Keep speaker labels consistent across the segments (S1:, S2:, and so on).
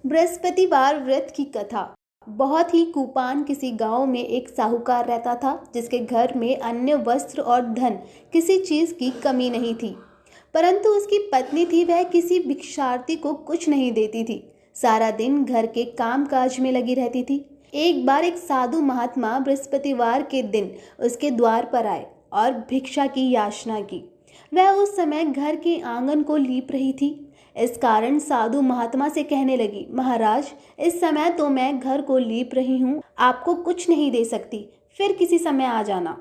S1: बृहस्पतिवार व्रत की कथा। बहुत ही कुपान किसी गांव में एक साहूकार रहता था, जिसके घर में अन्न, वस्त्र और धन किसी चीज की कमी नहीं थी। परंतु उसकी पत्नी थी, वह किसी भिक्षार्थी को कुछ नहीं देती थी। सारा दिन घर के काम काज में लगी रहती थी। एक बार एक साधु महात्मा बृहस्पतिवार के दिन उसके द्वार पर आए और भिक्षा की याचना की। वह उस समय घर के आंगन को लीप रही थी। इस कारण साधु महात्मा से कहने लगी, महाराज, इस समय तो मैं घर को लीप रही हूँ, आपको कुछ नहीं दे सकती, फिर किसी समय आ जाना।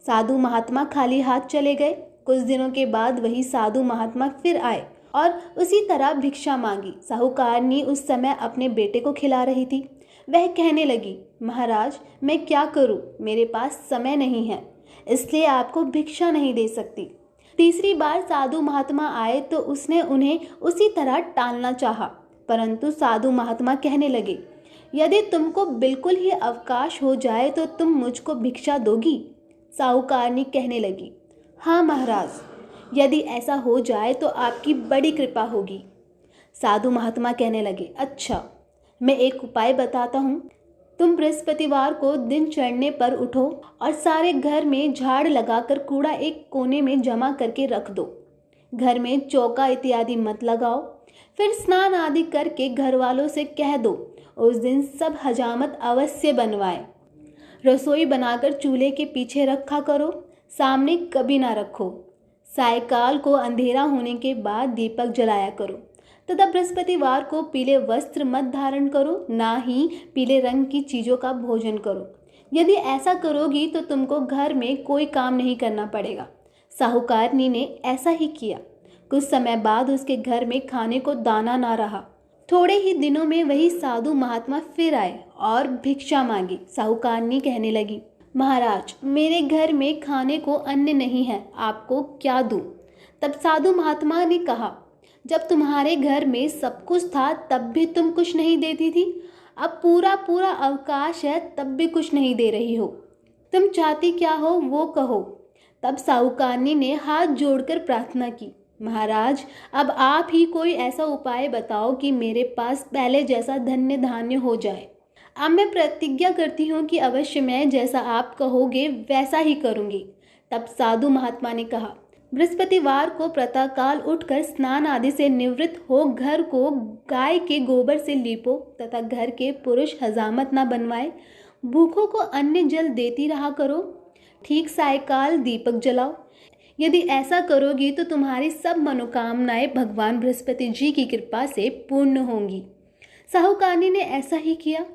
S1: साधु महात्मा खाली हाथ चले गए। कुछ दिनों के बाद वही साधु महात्मा फिर आए और उसी तरह भिक्षा मांगी। साहूकारनी उस समय अपने बेटे को खिला रही थी। वह कहने लगी, महाराज, मैं क्या करूं, मेरे पास समय नहीं है, इसलिए आपको भिक्षा नहीं दे सकती। तीसरी बार साधु महात्मा आए तो उसने उन्हें उसी तरह टालना चाहा, परंतु साधु महात्मा कहने लगे, यदि तुमको बिल्कुल ही अवकाश हो जाए तो तुम मुझको भिक्षा दोगी। साहूकारनी कहने लगी, हाँ महाराज, यदि ऐसा हो जाए तो आपकी बड़ी कृपा होगी। साधु महात्मा कहने लगे, अच्छा, मैं एक उपाय बताता हूँ। तुम बृहस्पतिवार को दिन चढ़ने पर उठो और सारे घर में झाड़ लगाकर कूड़ा एक कोने में जमा करके रख दो। घर में चौका इत्यादि मत लगाओ। फिर स्नान आदि करके घर वालों से कह दो उस दिन सब हजामत अवश्य बनवाए। रसोई बनाकर चूल्हे के पीछे रखा करो, सामने कभी ना रखो। सायकाल को अंधेरा होने के बाद दीपक जलाया करो तथा बृहस्पतिवार को पीले वस्त्र मत धारण करो, ना ही पीले रंग की चीज़ों का भोजन करो। यदि ऐसा करोगी तो तुमको घर में कोई काम नहीं करना पड़ेगा। साहूकारनी ने ऐसा ही किया। कुछ समय बाद उसके घर में खाने को दाना ना रहा। थोड़े ही दिनों में वही साधु महात्मा फिर आए और भिक्षा मांगी। साहूकारनी कहने लगी, महाराज, मेरे घर में खाने को अन्न नहीं है, आपको क्या दूं? तब साधु महात्मा ने कहा, जब तुम्हारे घर में सब कुछ था तब भी तुम कुछ नहीं देती थी, अब पूरा पूरा अवकाश है तब भी कुछ नहीं दे रही हो। तुम चाहती क्या हो वो कहो। तब साहूकारनी ने हाथ जोड़कर प्रार्थना की, महाराज, अब आप ही कोई ऐसा उपाय बताओ कि मेरे पास पहले जैसा धन्य धान्य हो जाए। अब मैं प्रतिज्ञा करती हूँ कि अवश्य मैं जैसा आप कहोगे वैसा ही करूँगी। तब साधु महात्मा ने कहा, बृहस्पतिवार को प्रातःकाल उठकर स्नान आदि से निवृत्त हो घर को गाय के गोबर से लीपो तथा घर के पुरुष हजामत न बनवाए। भूखों को अन्न जल देती रहा करो। ठीक सायकाल दीपक जलाओ। यदि ऐसा करोगी तो तुम्हारी सब मनोकामनाएं भगवान बृहस्पति जी की कृपा से पूर्ण होंगी। साहूकारनी ने ऐसा ही किया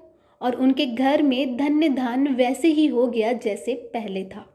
S1: और उनके घर में धन्य धान्य वैसे ही हो गया जैसे पहले था।